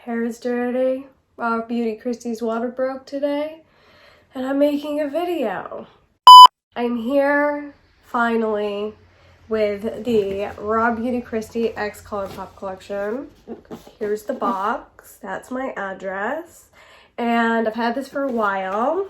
hair is dirty. RawBeautyKristi's water broke today, and I'm making a video. I'm here finally with the RawBeautyKristi X Colourpop collection. Here's the box. That's my address. And I've had this for a while.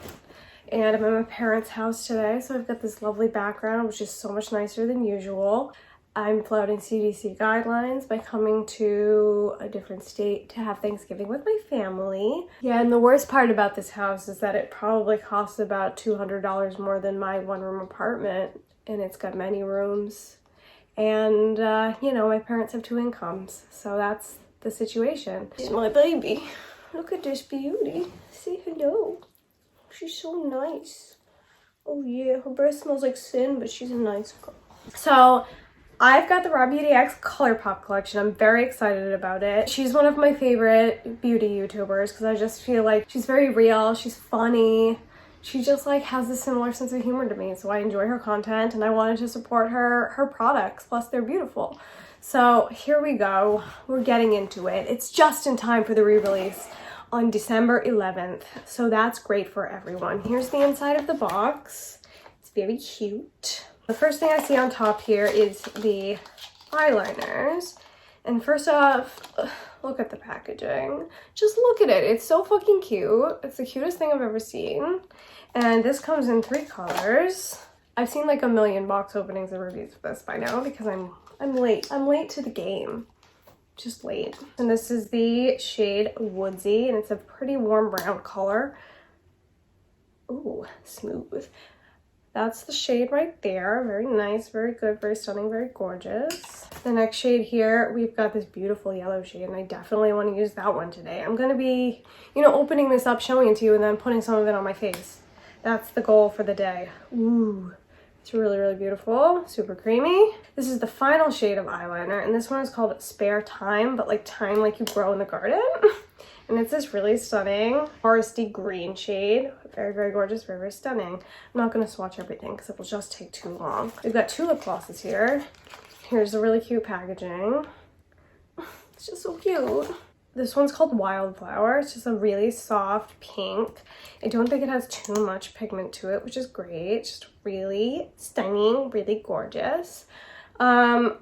And I'm at my parents' house today, so I've got this lovely background, which is so much nicer than usual. I'm flouting CDC guidelines by coming to a different state to have Thanksgiving with my family. Yeah, and the worst part about this house is that it probably costs about $200 more than my one-room apartment, and it's got many rooms. And, you know, my parents have 2 incomes, so that's the situation. She's my baby. Look at this beauty. Say hello. She's so nice. Oh yeah, her breath smells like sin, but she's a nice girl. So I've got the RawBeauty X Colourpop collection. I'm very excited about it. She's one of my favorite beauty YouTubers because I just feel like she's very real. She's funny. She just like has a similar sense of humor to me. So I enjoy her content and I wanted to support her products. Plus they're beautiful. So here we go. We're getting into it. It's just in time for the re-release on December 11th. So that's great for everyone. Here's the inside of the box. It's very cute. The first thing I see on top here is the eyeliners. And first off, look at the packaging. Just look at it. It's so fucking cute. It's the cutest thing I've ever seen. And this comes in 3 colors. I've seen like a million box openings and reviews of this by now because I'm late. I'm late to the game. Just late. And this is the shade Woodsy, and it's a pretty warm brown color. Ooh, smooth. That's the shade right there. Very nice, very good, very stunning, very gorgeous. The next shade here, we've got this beautiful yellow shade, and I definitely want to use that one today. I'm gonna be, you know, opening this up, showing it to you, and then putting some of it on my face. That's the goal for the day. Ooh. It's really, really beautiful, super creamy. This is the final shade of eyeliner, and this one is called Spare Time, but like time like you grow in the garden. And it's this really stunning foresty green shade. Very, very gorgeous, very, very stunning. I'm not gonna swatch everything because it will just take too long. We've got 2 lip glosses here. Here's the really cute packaging. It's just so cute. This one's called Wildflower. It's just a really soft pink. I don't think it has too much pigment to it, which is great. It's just really stunning, really gorgeous. Did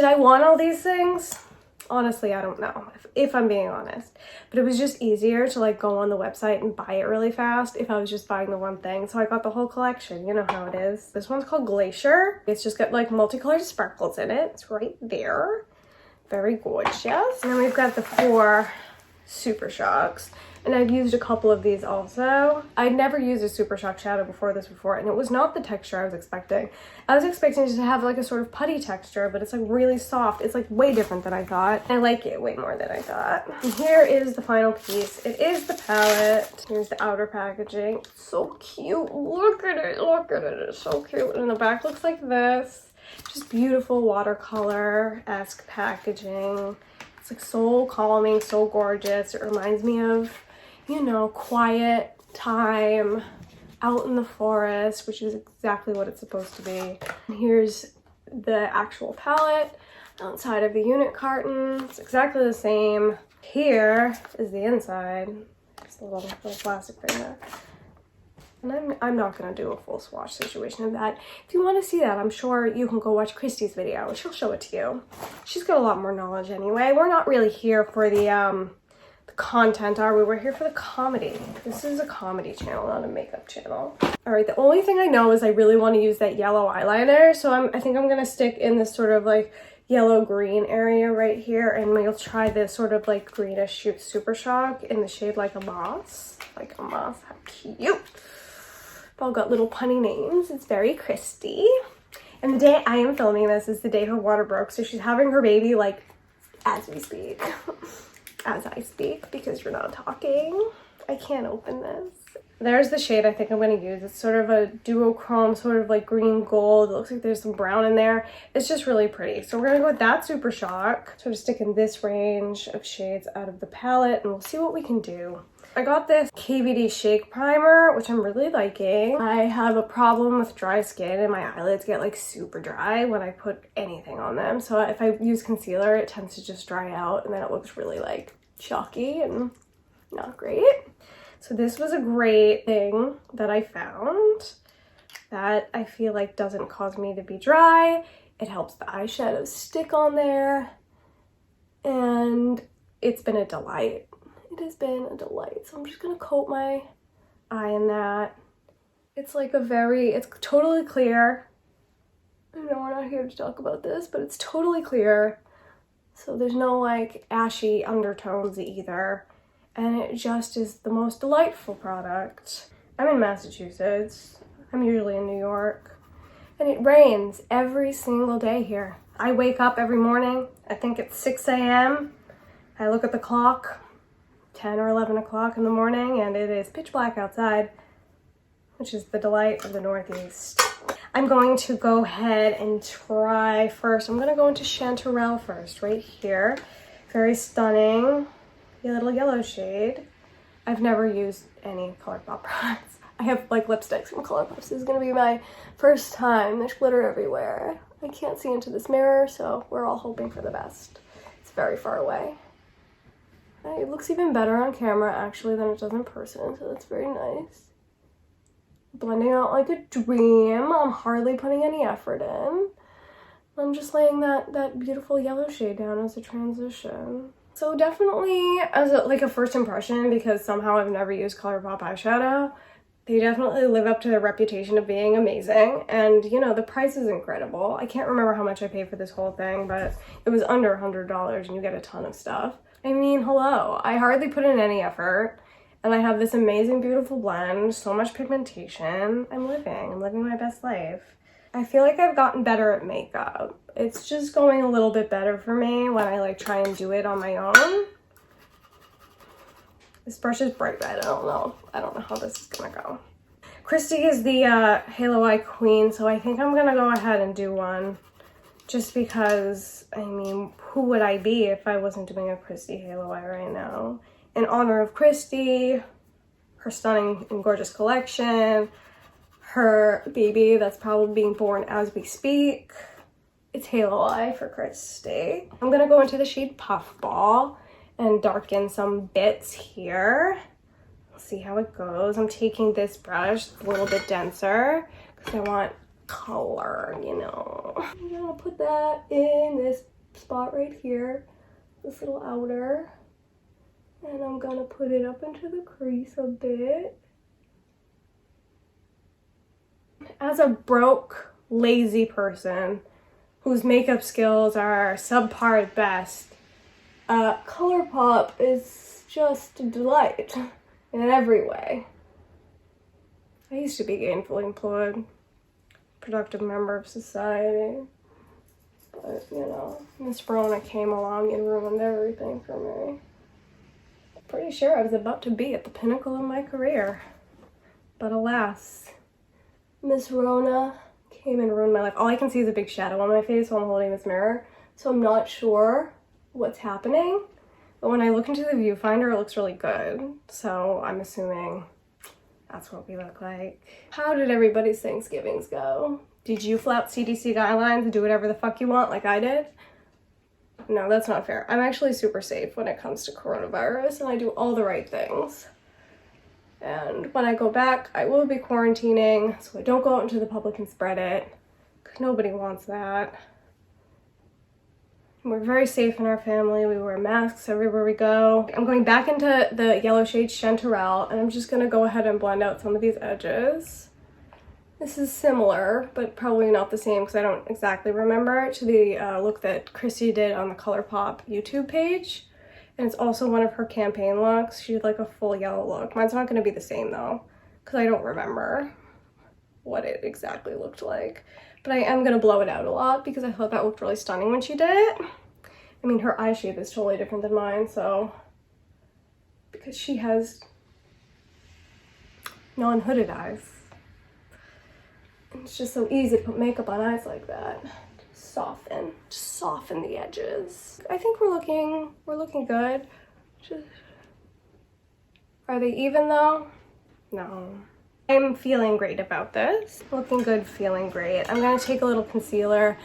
I want all these things? Honestly, I don't know, if I'm being honest. But it was just easier to like go on the website and buy it really fast if I was just buying the one thing. So I got the whole collection. You know how it is. This one's called Glacier. It's just got like multicolored sparkles in it. It's right there. Very gorgeous. And then we've got the 4 Super Shocks. And I've used a couple of these also. I'd never used a Super Shock shadow before, and it was not the texture I was expecting. I was expecting it to have like a sort of putty texture, but it's like really soft. It's like way different than I thought. I like it way more than I thought. And here is the final piece. It is the palette. Here's the outer packaging. It's so cute. Look at it. Look at it. It's so cute. And the back looks like this. Just beautiful watercolor-esque packaging. It's like so calming, so gorgeous. It reminds me of, you know, quiet time out in the forest, which is exactly what it's supposed to be. And here's the actual palette outside of the unit carton. It's exactly the same. Here is the inside. Just a little plastic thing there. And I'm not going to do a full swatch situation of that. If you want to see that, I'm sure you can go watch Kristi's video. She'll show it to you. She's got a lot more knowledge anyway. We're not really here for the content, are we? We're here for the comedy. This is a comedy channel, not a makeup channel. All right, the only thing I know is I really want to use that yellow eyeliner. So I think I'm going to stick in this sort of like yellow-green area right here. And we'll try this sort of like greenish Super Shock in the shade Like a Moss. Like a Moss. How cute. They've all got little punny names. It's very Kristi. And the day I am filming this is the day her water broke. So she's having her baby like as we speak. As I speak, because you're not talking. I can't open this. There's the shade I think I'm going to use. It's sort of a duochrome, sort of like green gold. It looks like there's some brown in there. It's just really pretty. So we're going to go with that Super Shock. Sort of stick in this range of shades out of the palette, and we'll see what we can do. I got this KVD Shake Primer, which I'm really liking. I have a problem with dry skin, and my eyelids get like super dry when I put anything on them. So if I use concealer, it tends to just dry out, and then it looks really like chalky and not great. So this was a great thing that I found that I feel like doesn't cause me to be dry. It helps the eyeshadow stick on there, and it's been a delight. It has been a delight. So I'm just gonna coat my eye in that. It's like it's totally clear. I know we're not here to talk about this, but it's totally clear. So there's no like ashy undertones either. And it just is the most delightful product. I'm in Massachusetts. I'm usually in New York. And it rains every single day here. I wake up every morning, I think it's 6 a.m. I look at the clock, 10 or 11 o'clock in the morning, and it is pitch black outside, which is the delight of the Northeast. I'm going to go ahead and try first. I'm gonna go into Chanterelle first, right here. Very stunning. A little yellow shade. I've never used any Colourpop products. I have like lipsticks from Colourpop. So this is gonna be my first time. There's glitter everywhere. I can't see into this mirror, so we're all hoping for the best. It's very far away. It looks even better on camera actually than it does in person, so that's very nice. Blending out like a dream. I'm hardly putting any effort in. I'm just laying that beautiful yellow shade down as a transition. So definitely as a first impression, because somehow I've never used Colourpop eyeshadow, they definitely live up to their reputation of being amazing. And you know, the price is incredible. I can't remember how much I paid for this whole thing, but it was under $100 and you get a ton of stuff. I mean, hello, I hardly put in any effort and I have this amazing, beautiful blend, so much pigmentation. I'm living my best life. I feel like I've gotten better at makeup. It's just going a little bit better for me when I like try and do it on my own. This brush is bright red. I don't know how this is gonna go. Kristi is the Halo Eye queen, so I think I'm gonna go ahead and do one. Just because, I mean, who would I be if I wasn't doing a Kristi Halo Eye right now? In honor of Kristi, her stunning and gorgeous collection, her baby that's probably being born as we speak. It's Halo Eye for Kristi. I'm gonna go into the shade Puffball and darken some bits here. We'll see how it goes. I'm taking this brush, a little bit denser, because I want color, you know. I'm gonna put that in this spot right here, this little outer, and I'm gonna put it up into the crease a bit. As a broke, lazy person whose makeup skills are subpar at best, Colourpop is just a delight in every way. I used to be gainfully employed, productive member of society, but you know, Miss Rona came along and ruined everything for me. Pretty sure I was about to be at the pinnacle of my career, but alas, Miss Rona came and ruined my life. All I can see is a big shadow on my face while I'm holding this mirror, so I'm not sure what's happening. But when I look into the viewfinder, it looks really good. So I'm assuming that's what we look like. How did everybody's Thanksgivings go? Did you flout CDC guidelines and do whatever the fuck you want like I did? No, that's not fair. I'm actually super safe when it comes to coronavirus, and I do all the right things. And when I go back, I will be quarantining, so I don't go out into the public and spread it, because nobody wants that. We're very safe in our family. We wear masks everywhere we go. I'm going back into the yellow shade Chanterelle, and I'm just gonna go ahead and blend out some of these edges. This is similar, but probably not the same because I don't exactly remember, to the look that Kristi did on the Colourpop YouTube page. And it's also one of her campaign looks. She did like a full yellow look. Mine's not gonna be the same though, because I don't remember what it exactly looked like. But I am gonna blow it out a lot because I thought that looked really stunning when she did it. I mean, her eye shape is totally different than mine, so because she has non-hooded eyes. It's just so easy to put makeup on eyes like that. Soften the edges. I think we're looking good. Are they even though? No. I'm feeling great about this. Looking good, feeling great. I'm gonna take a little concealer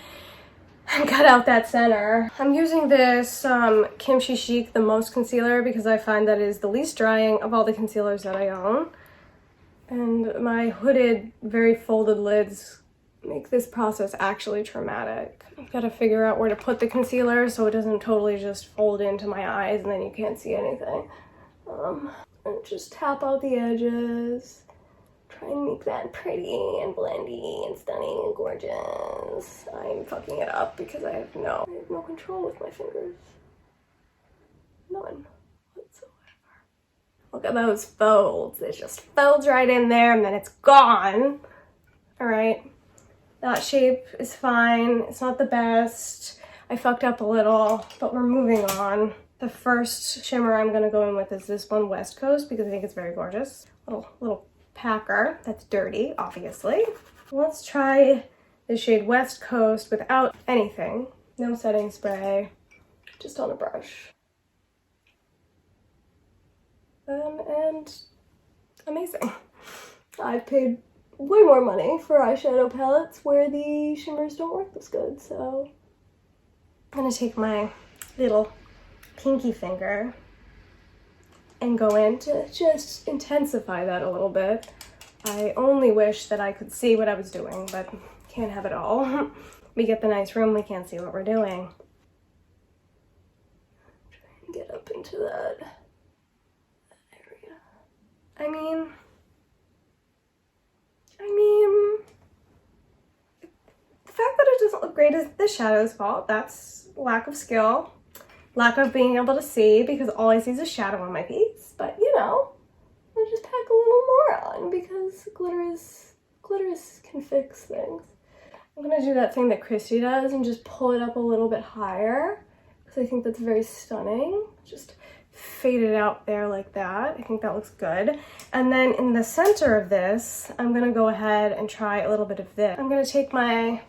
and cut out that center. I'm using this Kimchi Chic The Most Concealer because I find that it is the least drying of all the concealers that I own. And my hooded, very folded lids make this process actually traumatic. I've got to figure out where to put the concealer so it doesn't totally just fold into my eyes and then you can't see anything. And just tap out the edges. Try and make that pretty and blendy and stunning and gorgeous. I'm fucking it up because I have no control with my fingers. None whatsoever. Look at those folds. It just folds right in there and then it's gone. All right. That shape is fine. It's not the best. I fucked up a little, but we're moving on. The first shimmer I'm gonna go in with is this one, West Coast, because I think it's very gorgeous. Little packer that's dirty, obviously. Let's try the shade West Coast without anything. No setting spray, just on a brush. And amazing. I've paid way more money for eyeshadow palettes where the shimmers don't work this good, so I'm gonna take my little pinky finger and go in to just intensify that a little bit. I only wish that I could see what I was doing, but can't have it all. We get the nice room, we can't see what we're doing. Try and get up into that area. I mean, the fact that it doesn't look great is the shadow's fault. That's lack of skill, lack of being able to see, because all I see is a shadow on my piece. But you know, I'll just pack a little more on because glitters can fix things. I'm gonna do that thing that Kristi does and just pull it up a little bit higher because I think that's very stunning. Just fade it out there like that. I think that looks good. And then in the center of this, I'm gonna go ahead and try a little bit of this. I'm gonna take my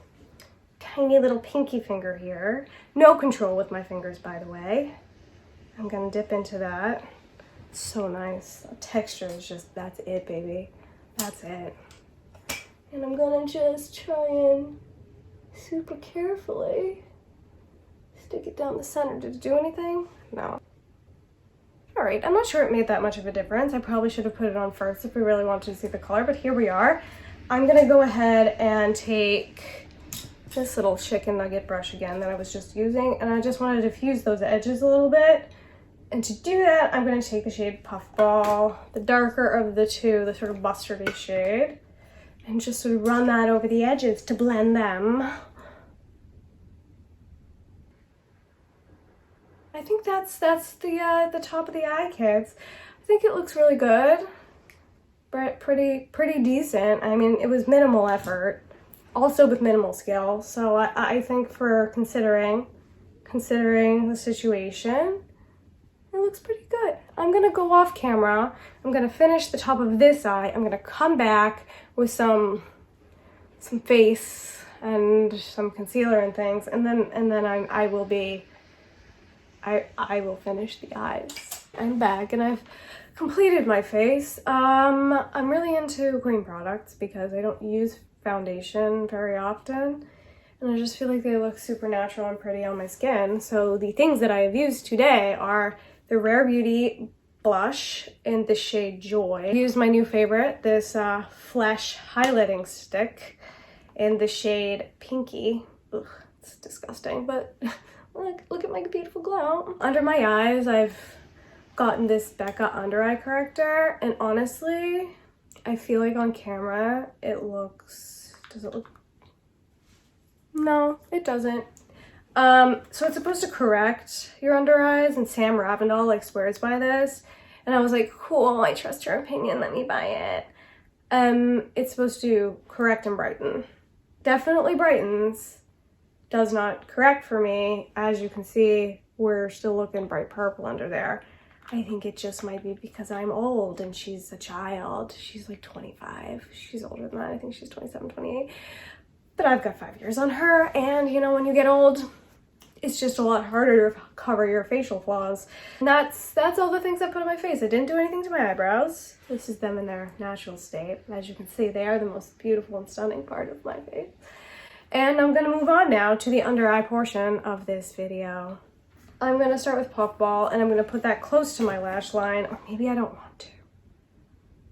tiny little pinky finger here. No control with my fingers, by the way. I'm gonna dip into that. It's so nice. The texture is just, that's it, baby. That's it. And I'm gonna just try and super carefully stick it down the center. Did it do anything? No. All right, I'm not sure it made that much of a difference. I probably should have put it on first if we really wanted to see the color, but here we are. I'm gonna go ahead and take this little chicken nugget brush again that I was just using, and I just want to diffuse those edges a little bit. And to do that, I'm gonna take the shade Puffball, the darker of the two, the sort of mustardy shade, and just sort of run that over the edges to blend them. I think that's the top of the eye, kids. I think it looks really good, but pretty decent. I mean, it was minimal effort, also with minimal skill. So I think for considering the situation, it looks pretty good. I'm gonna go off camera. I'm gonna finish the top of this eye. I'm gonna come back with some face and some concealer and things, and then I will finish the eyes. I'm back and I've completed my face. I'm really into green products because I don't use foundation very often, and I just feel like they look super natural and pretty on my skin. So the things that I have used today are the Rare Beauty blush in the shade Joy. I used my new favorite, this Flesh highlighting stick in the shade Pinky. Ugh, it's disgusting, but look at my beautiful glow. Under my eyes, I've gotten this Becca under eye corrector, and honestly, I feel like on camera it looks, does it look? No, it doesn't. So it's supposed to correct your under eyes, and Sam Ravindell like swears by this, and I was like, cool, I trust her opinion, let me buy it. It's supposed to correct and brighten. Definitely brightens, does not correct for me. As you can see, we're still looking bright purple under there. I think it just might be because I'm old and she's a child. She's like 25. She's older than that. I think she's 27, 28. But I've got 5 years on her, and you know, when you get old, it's just a lot harder to cover your facial flaws. And that's all the things I put on my face. I didn't do anything to my eyebrows. This is them in their natural state. As you can see, they are the most beautiful and stunning part of my face. And I'm gonna move on now to the under eye portion of this video. I'm gonna start with Puffball, and I'm gonna put that close to my lash line, or maybe I don't want to.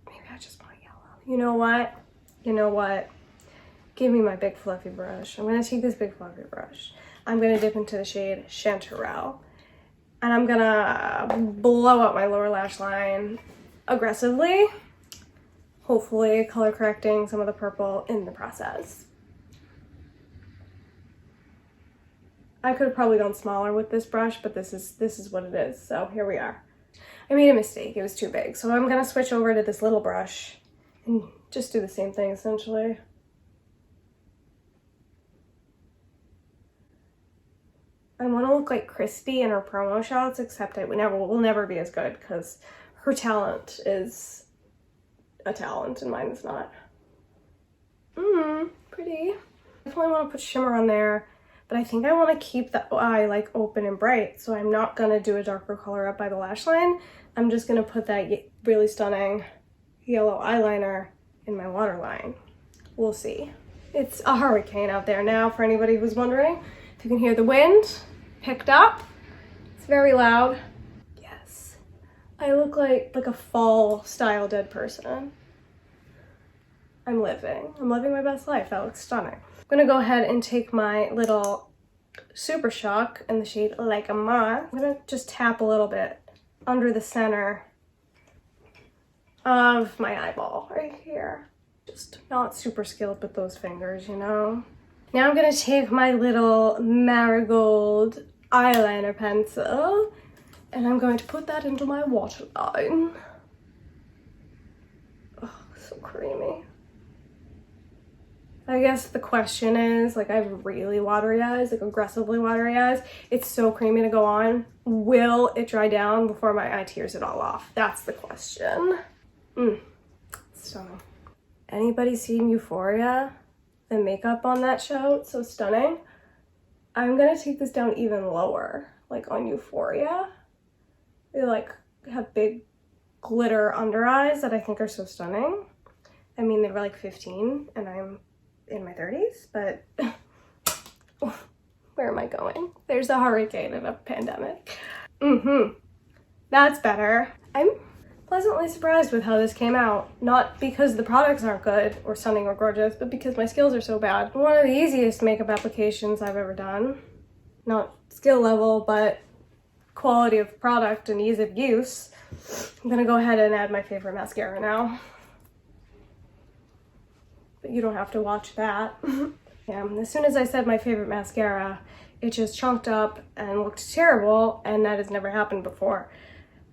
Maybe I just want yellow. You know what? You know what? Give me my big fluffy brush. I'm gonna take this big fluffy brush. I'm gonna dip into the shade Chanterelle, and I'm gonna blow up my lower lash line aggressively, hopefully color correcting some of the purple in the process. I could have probably gone smaller with this brush, but this is what it is, so here we are. I made a mistake, it was too big, so I'm gonna switch over to this little brush and just do the same thing essentially. I want to look like Kristi in her promo shots, except we'll never be as good because her talent is a talent and mine is not. Pretty. I definitely want to put shimmer on there, but I think I want to keep the eye like open and bright, so I'm not going to do a darker color up by the lash line. I'm just going to put that really stunning yellow eyeliner in my waterline. We'll see. It's a hurricane out there now, for anybody who's wondering. If you can hear the wind picked up, it's very loud. Yes, I look like a fall style dead person. I'm living my best life. That looks stunning. I'm gonna go ahead and take my little Super Shock in the shade Like a Moth. I'm gonna just tap a little bit under the center of my eyeball right here. Just not super skilled with those fingers, you know. Now I'm gonna take my little Marigold eyeliner pencil, and I'm going to put that into my waterline. Oh, so creamy. I guess the question is, like, I have really watery eyes, like aggressively watery eyes. It's so creamy to go on. Will it dry down before my eye tears it all off? That's the question. Stunning. Anybody seen Euphoria? The makeup on that show, it's so stunning. I'm gonna take this down even lower, like on Euphoria. They like have big glitter under eyes that I think are so stunning. I mean, they were like 15 and I'm in my 30s, but where am I going? There's a hurricane and a pandemic. That's better. I'm pleasantly surprised with how this came out. Not because the products aren't good or stunning or gorgeous, but because my skills are so bad. One of the easiest makeup applications I've ever done. Not skill level, but quality of product and ease of use. I'm gonna go ahead and add my favorite mascara now. But you don't have to watch that. Yeah, as soon as I said my favorite mascara, it just chunked up and looked terrible, and that has never happened before.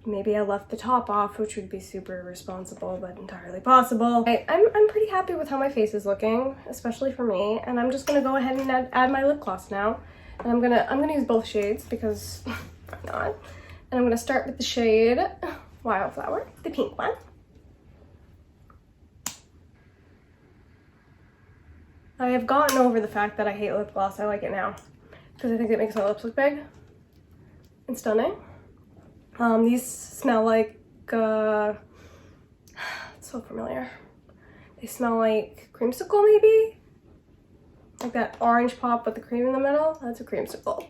Maybe I left the top off, which would be super irresponsible, but entirely possible. I'm pretty happy with how my face is looking, especially for me. And I'm just gonna go ahead and add my lip gloss now. And I'm gonna use both shades because why not? And I'm gonna start with the shade Wildflower, the pink one. I have gotten over the fact that I hate lip gloss. I like it now because I think it makes my lips look big and stunning. These smell like, it's so familiar. They smell like creamsicle maybe? Like that orange pop with the cream in the middle. That's a creamsicle,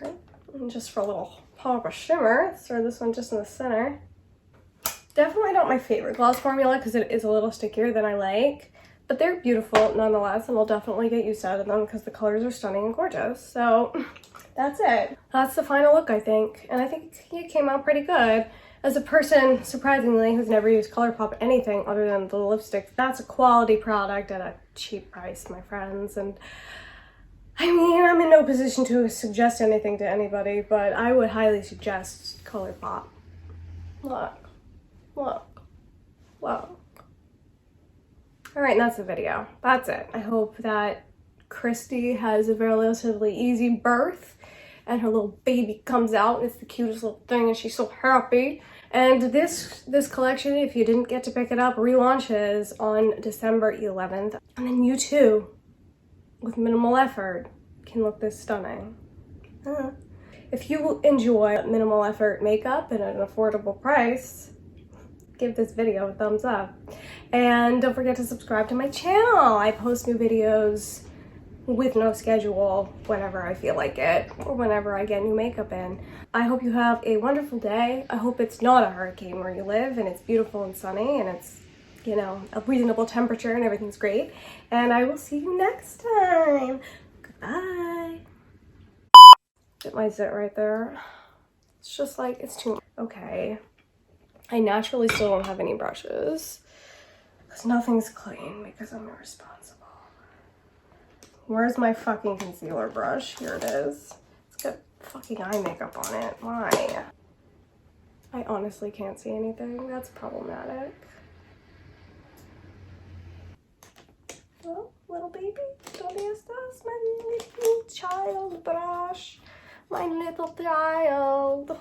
right? And just for a little pop of shimmer, let's throw this one just in the center. Definitely not my favorite gloss formula because it is a little stickier than I like, but they're beautiful nonetheless, and I'll definitely get used out of them because the colors are stunning and gorgeous. So that's it. That's the final look, I think. And I think it came out pretty good. As a person, surprisingly, who's never used Colourpop anything other than the lipstick, that's a quality product at a cheap price, my friends. And I mean, I'm in no position to suggest anything to anybody, but I would highly suggest Colourpop. Look, look, look. All right, and that's the video. That's it. I hope that Kristi has a relatively easy birth and her little baby comes out, and it's the cutest little thing, and she's so happy. And this collection, if you didn't get to pick it up, relaunches on December 11th. And then you too, with minimal effort, can look this stunning. If you enjoy minimal effort makeup at an affordable price, give this video a thumbs up. And don't forget to subscribe to my channel. I post new videos with no schedule whenever I feel like it or whenever I get new makeup in. I hope you have a wonderful day. I hope it's not a hurricane where you live and it's beautiful and sunny and it's, you know, a reasonable temperature and everything's great. And I will see you next time. Goodbye. Get my zit right there. It's just like, it's too much. Okay. I naturally still don't have any brushes because nothing's clean because I'm irresponsible. Where's my fucking concealer brush? Here it is. It's got fucking eye makeup on it. Why? I honestly can't see anything. That's problematic. Well, little baby, ¿dónde estás? My little child brush. My little child.